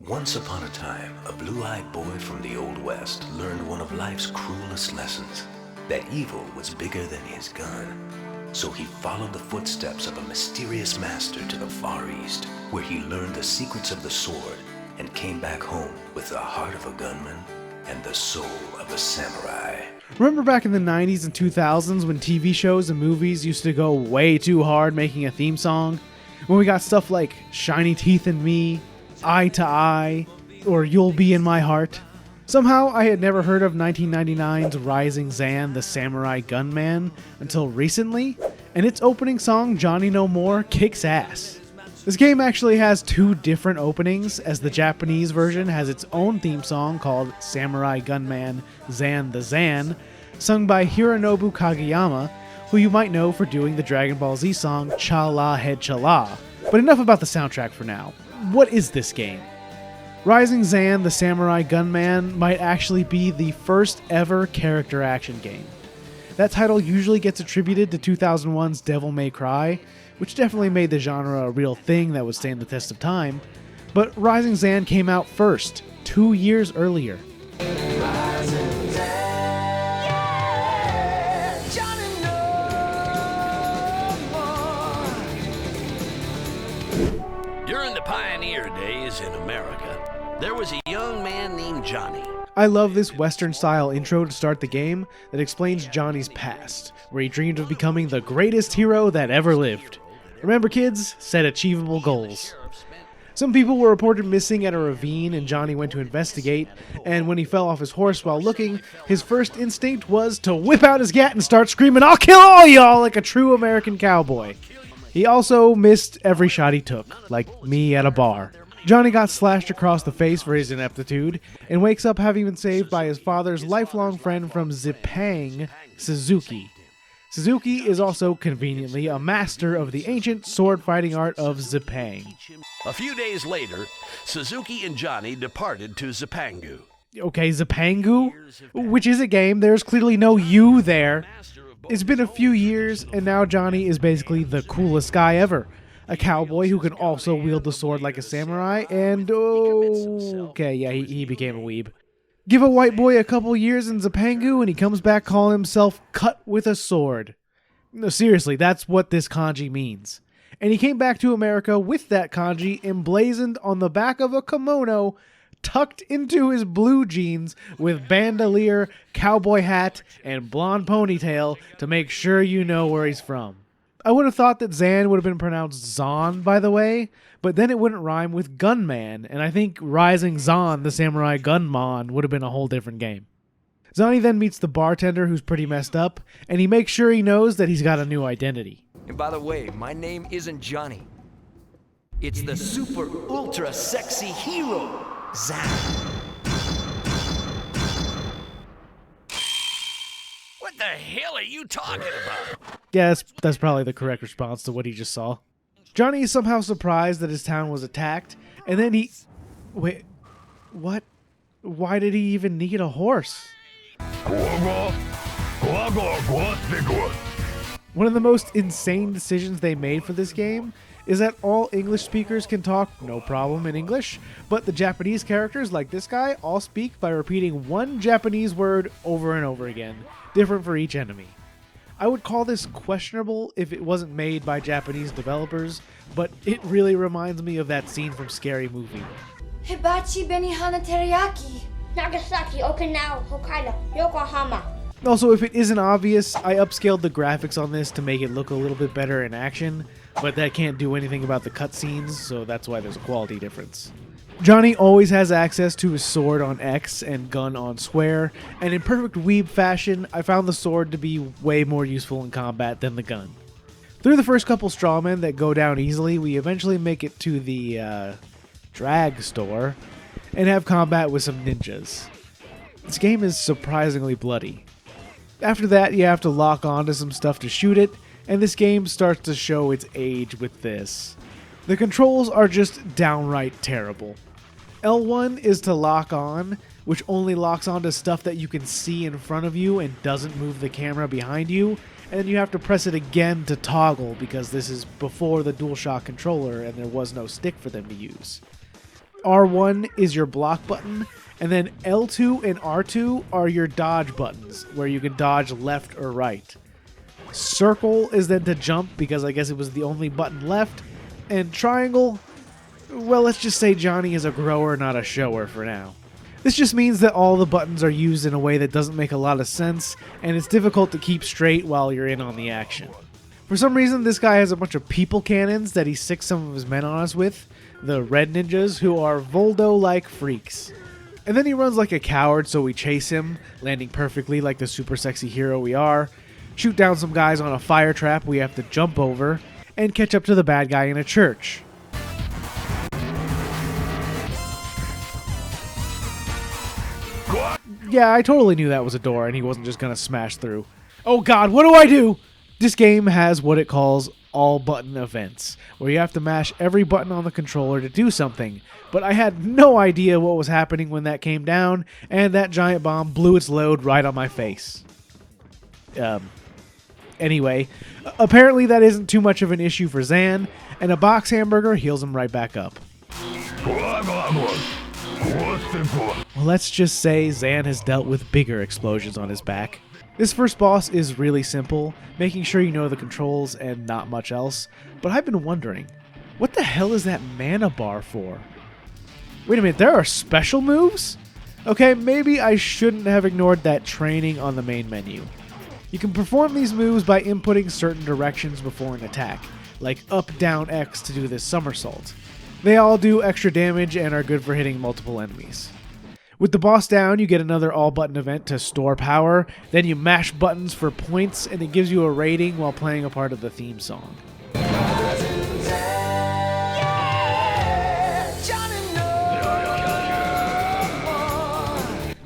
Once upon a time, a blue-eyed boy from the Old West learned one of life's cruelest lessons, that evil was bigger than his gun. So he followed the footsteps of a mysterious master to the Far East, where he learned the secrets of the sword and came back home with the heart of a gunman and the soul of a samurai. Remember back in the 90s and 2000s when TV shows and movies used to go way too hard making a theme song? When we got stuff like Shiny Teeth and Me, Eye to Eye, or You'll Be in My Heart. Somehow I had never heard of 1999's Rising Zan, the Samurai Gunman until recently, and its opening song, Johnny No More, kicks ass. This game actually has two different openings, as the Japanese version has its own theme song called Samurai Gunman Zan the Zan, sung by Hironobu Kageyama, who you might know for doing the Dragon Ball Z song Cha-La Head Cha-La. But enough about the soundtrack for now. What is this game? Rising Zan, the Samurai Gunman might actually be the first ever character action game. That title usually gets attributed to 2001's Devil May Cry, which definitely made the genre a real thing that would stand the test of time, but Rising Zan came out first, 2 years earlier. During the pioneer days in America, there was a young man named Johnny. I love this Western-style intro to start the game that explains Johnny's past, where he dreamed of becoming the greatest hero that ever lived. Remember, kids, set achievable goals. Some people were reported missing at a ravine, and Johnny went to investigate, and when he fell off his horse while looking, his first instinct was to whip out his gat and start screaming, "I'll kill all y'all," like a true American cowboy. He also missed every shot he took, like me at a bar. Johnny got slashed across the face for his ineptitude, and wakes up having been saved by his father's lifelong friend from Zipang, Suzuki. Suzuki is also, conveniently, a master of the ancient sword-fighting art of Zipang. A few days later, Suzuki and Johnny departed to Zipangu. Okay, Zipangu? Which is a game, there's clearly no you there. It's been a few years, and now Johnny is basically the coolest guy ever. A cowboy who can also wield the sword like a samurai, and he became a weeb. Give a white boy a couple years in Zipangu and he comes back calling himself Cut with a Sword. No, seriously, that's what this kanji means. And he came back to America with that kanji emblazoned on the back of a kimono, tucked into his blue jeans with bandolier, cowboy hat, and blonde ponytail to make sure you know where he's from. I would have thought that Zan would have been pronounced Zan, by the way, but then it wouldn't rhyme with Gunman, and I think Rising Zan, the Samurai Gunman, would have been a whole different game. Zani then meets the bartender who's pretty messed up, and he makes sure he knows that he's got a new identity. And by the way, my name isn't Johnny. It's the super ultra sexy hero, Zan. What the hell are you talking about? Yeah, that's probably the correct response to what he just saw. Johnny is somehow surprised that his town was attacked, and then he... Wait, what? Why did he even need a horse? One of the most insane decisions they made for this game is that all English speakers can talk no problem in English, but the Japanese characters, like this guy, all speak by repeating one Japanese word over and over again, different for each enemy. I would call this questionable if it wasn't made by Japanese developers, but it really reminds me of that scene from Scary Movie. Hibachi Benihana Teriyaki. Nagasaki, Okinawa, Hokkaido, Yokohama. Also, if it isn't obvious, I upscaled the graphics on this to make it look a little bit better in action, but that can't do anything about the cutscenes, so that's why there's a quality difference. Johnny always has access to his sword on X and gun on square, and in perfect weeb fashion, I found the sword to be way more useful in combat than the gun. Through the first couple strawmen that go down easily, we eventually make it to the drag store and have combat with some ninjas. This game is surprisingly bloody. After that, you have to lock onto some stuff to shoot it, and this game starts to show its age with this. The controls are just downright terrible. L1 is to lock on, which only locks onto stuff that you can see in front of you and doesn't move the camera behind you, and then you have to press it again to toggle because this is before the DualShock controller and there was no stick for them to use. R1 is your block button, and then L2 and R2 are your dodge buttons, where you can dodge left or right. Circle is then to jump, because I guess it was the only button left, and triangle, well, let's just say Johnny is a grower, not a shower for now. This just means that all the buttons are used in a way that doesn't make a lot of sense, and it's difficult to keep straight while you're in on the action. For some reason, this guy has a bunch of people cannons that he sicks some of his men on us with, the red ninjas, who are Voldo-like freaks. And then he runs like a coward, so we chase him, landing perfectly like the super sexy hero we are, shoot down some guys on a fire trap we have to jump over, and catch up to the bad guy in a church. Yeah, I totally knew that was a door and he wasn't just gonna smash through. Oh god, what do I do? This game has what it calls all button events, where you have to mash every button on the controller to do something, but I had no idea what was happening when that came down, and that giant bomb blew its load right on my face. Anyway, apparently that isn't too much of an issue for Zan, and a box hamburger heals him right back up. Well, let's just say Zan has dealt with bigger explosions on his back. This first boss is really simple, making sure you know the controls and not much else, but I've been wondering, what the hell is that mana bar for? Wait a minute, there are special moves? Okay, maybe I shouldn't have ignored that training on the main menu. You can perform these moves by inputting certain directions before an attack, like up, down, X to do this somersault. They all do extra damage and are good for hitting multiple enemies. With the boss down, you get another all-button event to store power, then you mash buttons for points, and it gives you a rating while playing a part of the theme song.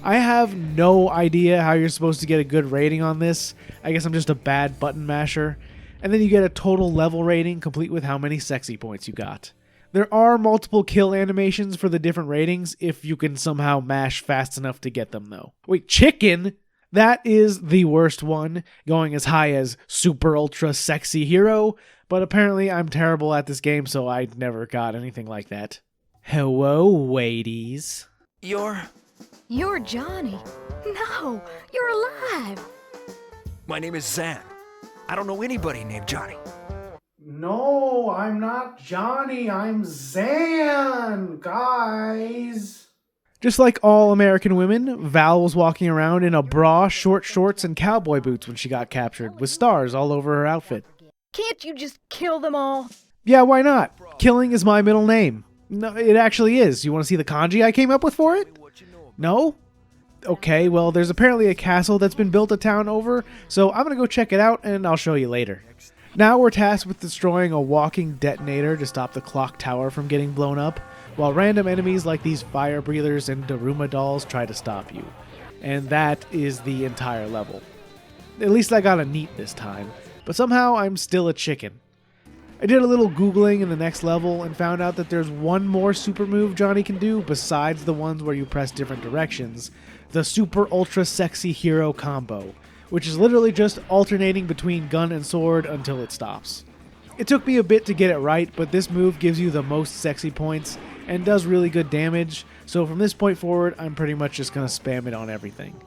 I have no idea how you're supposed to get a good rating on this. I guess I'm just a bad button masher. And then you get a total level rating, complete with how many sexy points you got. There are multiple kill animations for the different ratings if you can somehow mash fast enough to get them, though. Wait, chicken? That is the worst one, going as high as super ultra sexy hero, but apparently I'm terrible at this game, so I never got anything like that. Hello, ladies. You're Johnny. No, you're alive. My name is Zan. I don't know anybody named Johnny. No, I'm not Johnny, I'm Zan, guys. Just like all American women, Val was walking around in a bra, short shorts, and cowboy boots when she got captured, with stars all over her outfit. Can't you just kill them all? Yeah, why not? Killing is my middle name. No, it actually is. You want to see the kanji I came up with for it? No? Okay, well, there's apparently a castle that's been built a town over, so I'm gonna go check it out, and I'll show you later. Now we're tasked with destroying a walking detonator to stop the clock tower from getting blown up, while random enemies like these fire breathers and Daruma dolls try to stop you. And that is the entire level. At least I got a neat this time, but somehow I'm still a chicken. I did a little googling in the next level and found out that there's one more super move Johnny can do besides the ones where you press different directions, the super ultra sexy hero combo, which is literally just alternating between gun and sword until it stops. It took me a bit to get it right, but this move gives you the most sexy points and does really good damage, so from this point forward, I'm pretty much just going to spam it on everything.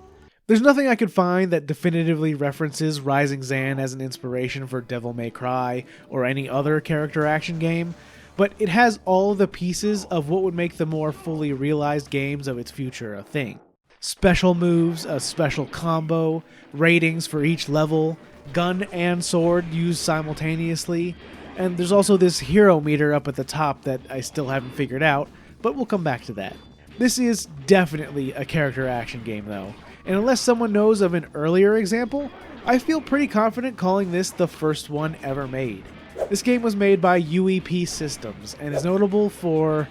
There's nothing I could find that definitively references Rising Zan as an inspiration for Devil May Cry or any other character action game, but it has all the pieces of what would make the more fully realized games of its future a thing. Special moves, a special combo, ratings for each level, gun and sword used simultaneously, and there's also this hero meter up at the top that I still haven't figured out, but we'll come back to that. This is definitely a character action game though, and unless someone knows of an earlier example, I feel pretty confident calling this the first one ever made. This game was made by UEP Systems and is notable for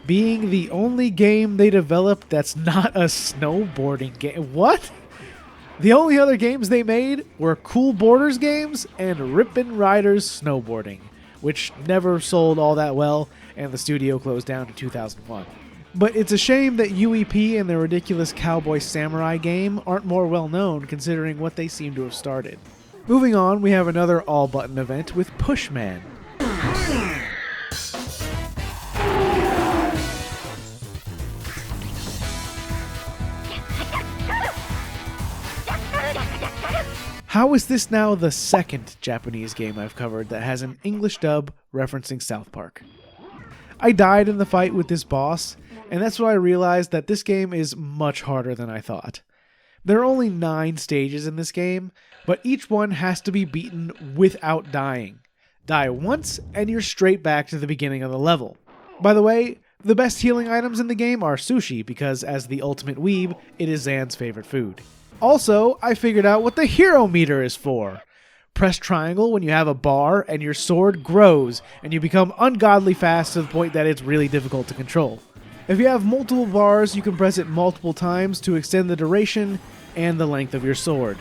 being the only game they developed that's not a snowboarding game. What? The only other games they made were Cool Borders games and Rippin' Riders Snowboarding, which never sold all that well, and the studio closed down in 2001. But it's a shame that UEP and their ridiculous Cowboy Samurai game aren't more well known considering what they seem to have started. Moving on, we have another all-button event with Pushman. How is this now the second Japanese game I've covered that has an English dub referencing South Park? I died in the fight with this boss, and that's when I realized that this game is much harder than I thought. There are only 9 stages in this game, but each one has to be beaten without dying. Die once, and you're straight back to the beginning of the level. By the way, the best healing items in the game are sushi, because as the ultimate weeb, it is Zan's favorite food. Also, I figured out what the hero meter is for. Press triangle when you have a bar and your sword grows and you become ungodly fast to the point that it's really difficult to control. If you have multiple bars, you can press it multiple times to extend the duration and the length of your sword.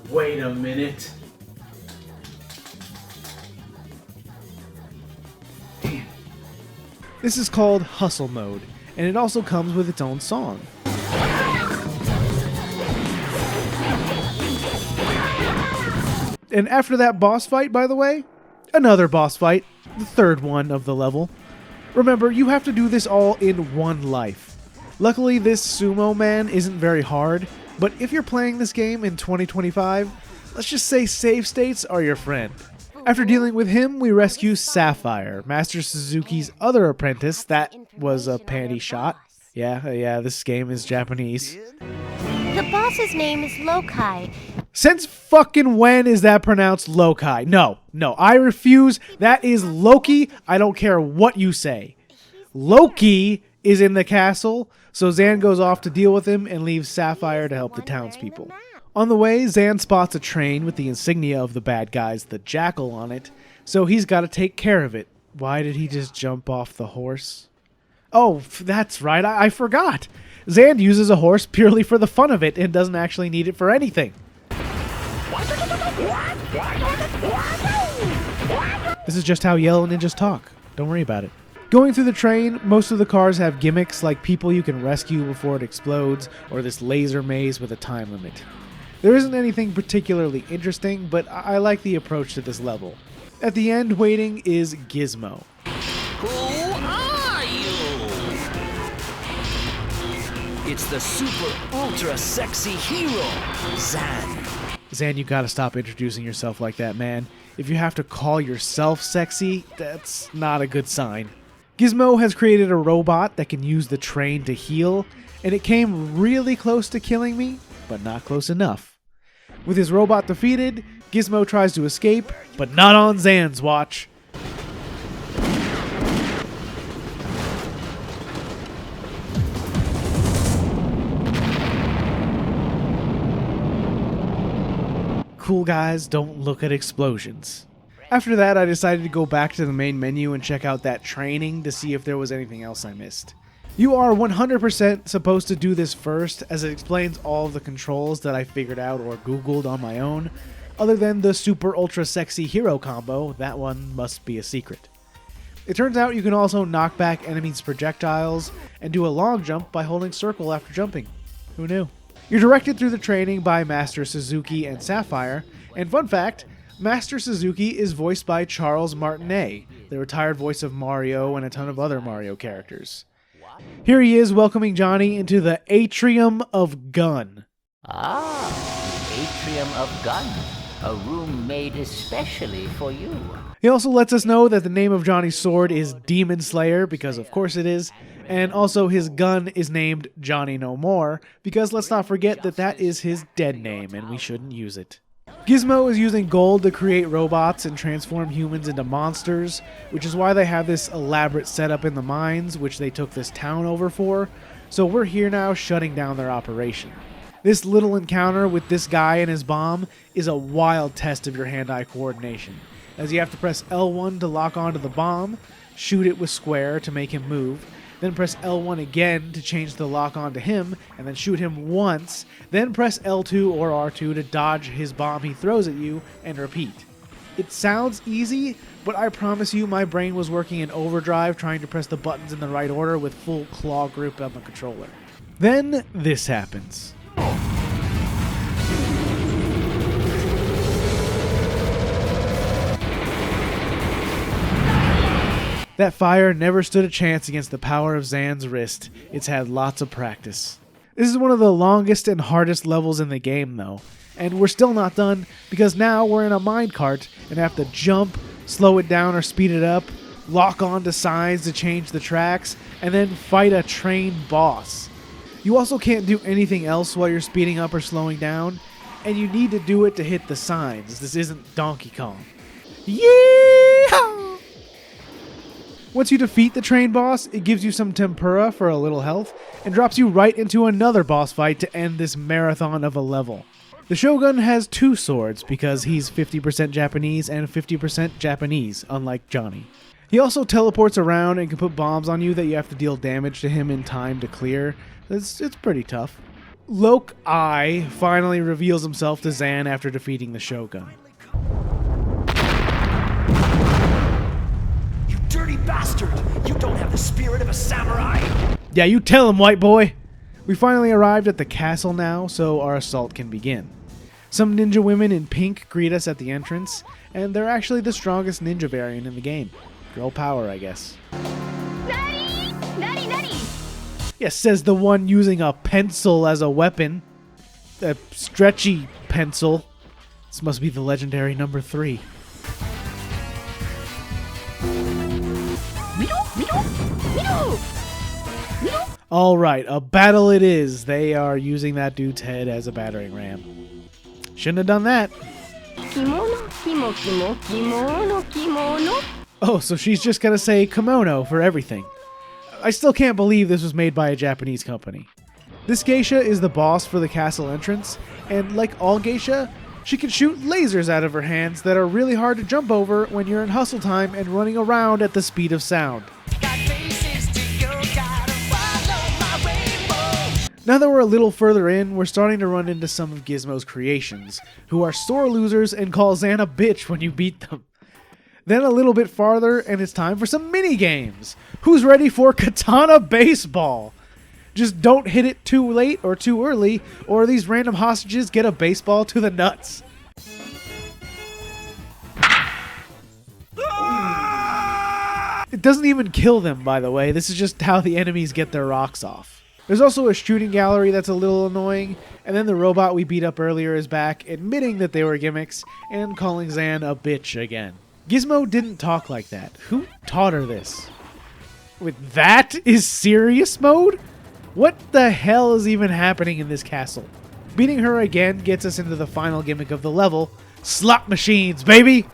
Wait a minute. This is called Hustle Mode, and it also comes with its own song. And after that boss fight, by the way, another boss fight, the third one of the level. Remember, you have to do this all in one life. Luckily, this sumo man isn't very hard, but if you're playing this game in 2025, let's just say save states are your friend. After dealing with him, we rescue Sapphire, Master Suzuki's other apprentice that was a panty shot. Yeah, this game is Japanese. The boss's name is Lokai. Since fucking when is that pronounced Lokai? No, I refuse. That is Loki. I don't care what you say. Loki is in the castle, so Zan goes off to deal with him and leaves Sapphire to help the townspeople. On the way, Zan spots a train with the insignia of the bad guys, the jackal, on it, so he's got to take care of it. Why did he just jump off the horse? Oh, that's right, I forgot. Zan uses a horse purely for the fun of it and doesn't actually need it for anything. This is just how yellow ninjas talk. Don't worry about it. Going through the train, most of the cars have gimmicks like people you can rescue before it explodes, or this laser maze with a time limit. There isn't anything particularly interesting, but I like the approach to this level. At the end, waiting is Gizmo. Who are you? It's the super ultra sexy hero, Zan. Zan, you gotta stop introducing yourself like that, man. If you have to call yourself sexy, that's not a good sign. Gizmo has created a robot that can use the train to heal, and it came really close to killing me, but not close enough. With his robot defeated, Gizmo tries to escape, but not on Zan's watch. Cool guys don't look at explosions. After that, I decided to go back to the main menu and check out that training to see if there was anything else I missed. You are 100% supposed to do this first, as it explains all of the controls that I figured out or googled on my own. Other than the super ultra sexy hero combo, that one must be a secret. It turns out you can also knock back enemies' projectiles and do a long jump by holding circle after jumping. Who knew? You're directed through the training by Master Suzuki and Sapphire, and fun fact, Master Suzuki is voiced by Charles Martinet, the retired voice of Mario and a ton of other Mario characters. Here he is welcoming Johnny into the Atrium of Gun. Ah, the Atrium of Gun, a room made especially for you. He also lets us know that the name of Johnny's sword is Demon Slayer, because of course it is, and also his gun is named Johnny No More, because let's not forget that that is his dead name and we shouldn't use it. Gizmo is using gold to create robots and transform humans into monsters, which is why they have this elaborate setup in the mines, which they took this town over for, so we're here now shutting down their operation. This little encounter with this guy and his bomb is a wild test of your hand-eye coordination, as you have to press L1 to lock onto the bomb, shoot it with square to make him move, then press L1 again to change the lock onto him, and then shoot him once, then press L2 or R2 to dodge his bomb he throws at you, and repeat. It sounds easy, but I promise you my brain was working in overdrive trying to press the buttons in the right order with full claw grip on the controller. Then this happens. That fire never stood a chance against the power of Zan's wrist. It's had lots of practice. This is one of the longest and hardest levels in the game though, and we're still not done because now we're in a minecart and have to jump, slow it down or speed it up, lock onto signs to change the tracks, and then fight a train boss. You also can't do anything else while you're speeding up or slowing down, and you need to do it to hit the signs. This isn't Donkey Kong. Yeehaw! Once you defeat the train boss, it gives you some tempura for a little health, and drops you right into another boss fight to end this marathon of a level. The Shogun has 2 swords because he's 50% Japanese and 50% Japanese, unlike Johnny. He also teleports around and can put bombs on you that you have to deal damage to him in time to clear. It's pretty tough. Loki finally reveals himself to Zan after defeating the Shogun. You dirty bastard! You don't have the spirit of a samurai! Yeah, you tell him, white boy! We finally arrived at the castle now, so our assault can begin. Some ninja women in pink greet us at the entrance, and they're actually the strongest ninja variant in the game. Girl power, I guess. Nani? Nani, nani? Yes, says the one using a pencil as a weapon. A stretchy pencil. This must be the legendary number 3. Alright, a battle it is. They are using that dude's head as a battering ram. Shouldn't have done that. Oh, so she's just gonna say kimono for everything. I still can't believe this was made by a Japanese company. This geisha is the boss for the castle entrance, and like all geisha, she can shoot lasers out of her hands that are really hard to jump over when you're in hustle time and running around at the speed of sound. Now that we're a little further in, we're starting to run into some of Gizmo's creations, who are sore losers and call Zan a bitch when you beat them. Then a little bit farther, and it's time for some mini-games. Who's ready for Katana Baseball? Just don't hit it too late or too early, or these random hostages get a baseball to the nuts. It doesn't even kill them, by the way. This is just how the enemies get their rocks off. There's also a shooting gallery that's a little annoying, and then the robot we beat up earlier is back, admitting that they were gimmicks, and calling Zan a bitch again. Gizmo didn't talk like that. Who taught her this? Wait, that is serious mode? What the hell is even happening in this castle? Beating her again gets us into the final gimmick of the level, slot machines, baby!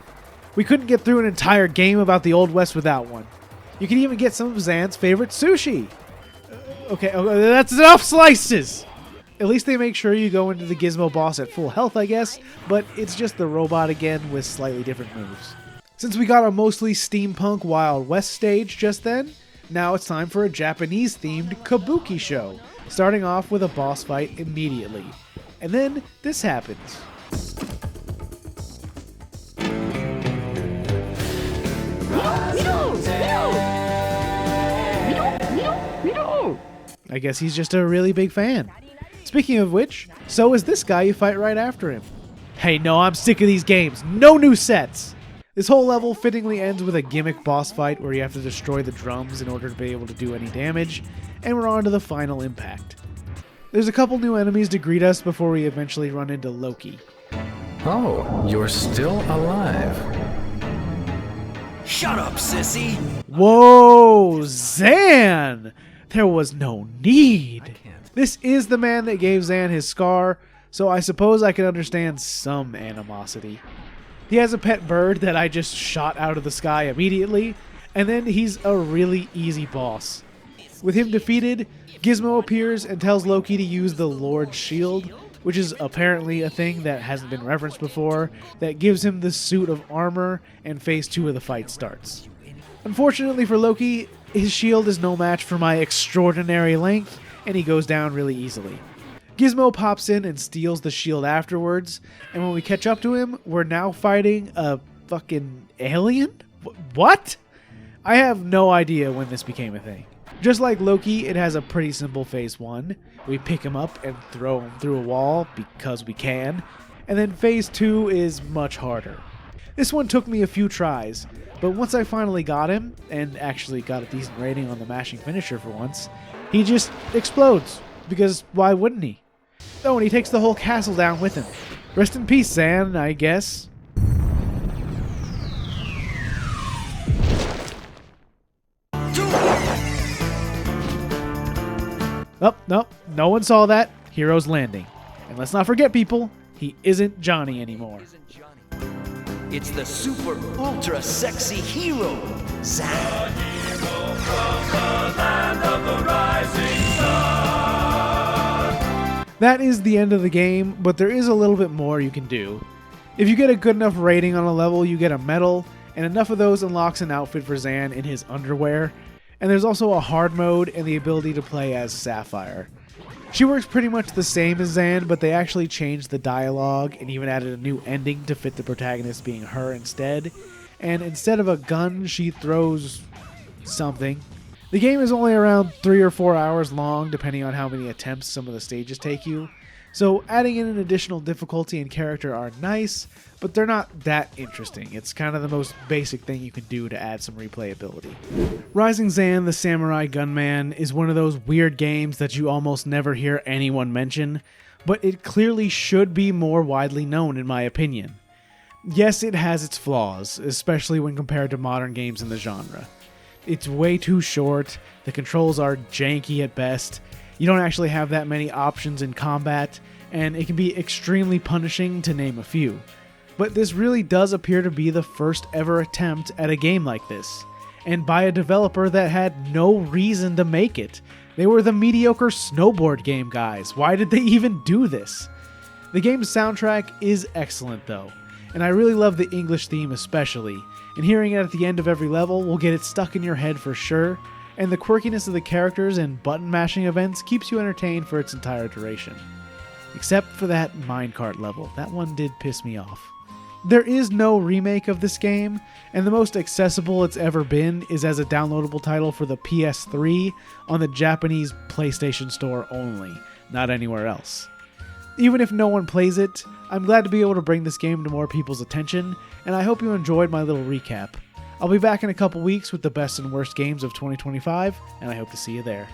We couldn't get through an entire game about the Old West without one. You can even get some of Zan's favorite sushi. Okay, that's enough slices! At least they make sure you go into the Gizmo boss at full health, I guess, but it's just the robot again with slightly different moves. Since we got a mostly steampunk Wild West stage just then, now it's time for a Japanese-themed kabuki show, starting off with a boss fight immediately. And then this happens. I guess he's just a really big fan. Speaking of which, so is this guy you fight right after him. Hey, no, I'm sick of these games. No new sets! This whole level fittingly ends with a gimmick boss fight where you have to destroy the drums in order to be able to do any damage, and we're on to the final impact. There's a couple new enemies to greet us before we eventually run into Loki. Oh, you're still alive. Shut up, sissy! Whoa, Zan! There was no need. This is the man that gave Zan his scar, so I suppose I can understand some animosity. He has a pet bird that I just shot out of the sky immediately, and then he's a really easy boss. With him defeated, Gizmo appears and tells Loki to use the Lord's Shield, which is apparently a thing that hasn't been referenced before, that gives him the suit of armor, and phase 2 of the fight starts. Unfortunately for Loki, his shield is no match for my extraordinary length, and he goes down really easily. Gizmo pops in and steals the shield afterwards, and when we catch up to him, we're now fighting a fucking alien? What? I have no idea when this became a thing. Just like Loki, it has a pretty simple phase 1. We pick him up and throw him through a wall because we can, and then phase 2 is much harder. This one took me a few tries, but once I finally got him, and actually got a decent rating on the mashing finisher for once, he just explodes. Because why wouldn't he? Oh, and he takes the whole castle down with him. Rest in peace, Zan, I guess. Oh, no, no one saw that. Hero's landing. And let's not forget, people, he isn't Johnny anymore. It's the super ultra sexy hero, Zan. That is the end of the game, but there is a little bit more you can do. If you get a good enough rating on a level, you get a medal, and enough of those unlocks an outfit for Zan in his underwear. And there's also a hard mode and the ability to play as Sapphire. She works pretty much the same as Zan, but they actually changed the dialogue and even added a new ending to fit the protagonist being her instead. And instead of a gun, she throws something. The game is only around 3 or 4 hours long, depending on how many attempts some of the stages take you. So adding in an additional difficulty and character are nice, but they're not that interesting. It's kind of the most basic thing you can do to add some replayability. Rising Zan, the Samurai Gunman, is one of those weird games that you almost never hear anyone mention, but it clearly should be more widely known in my opinion. Yes, it has its flaws, especially when compared to modern games in the genre. It's way too short, the controls are janky at best, you don't actually have that many options in combat, and it can be extremely punishing to name a few. But this really does appear to be the first ever attempt at a game like this, and by a developer that had no reason to make it. They were the mediocre snowboard game guys. Why did they even do this? The game's soundtrack is excellent though, and I really love the English theme especially, and hearing it at the end of every level will get it stuck in your head for sure, and the quirkiness of the characters and button mashing events keeps you entertained for its entire duration. Except for that minecart level, that one did piss me off. There is no remake of this game, and the most accessible it's ever been is as a downloadable title for the PS3 on the Japanese PlayStation Store only, not anywhere else. Even if no one plays it, I'm glad to be able to bring this game to more people's attention, and I hope you enjoyed my little recap. I'll be back in a couple weeks with the best and worst games of 2025, and I hope to see you there.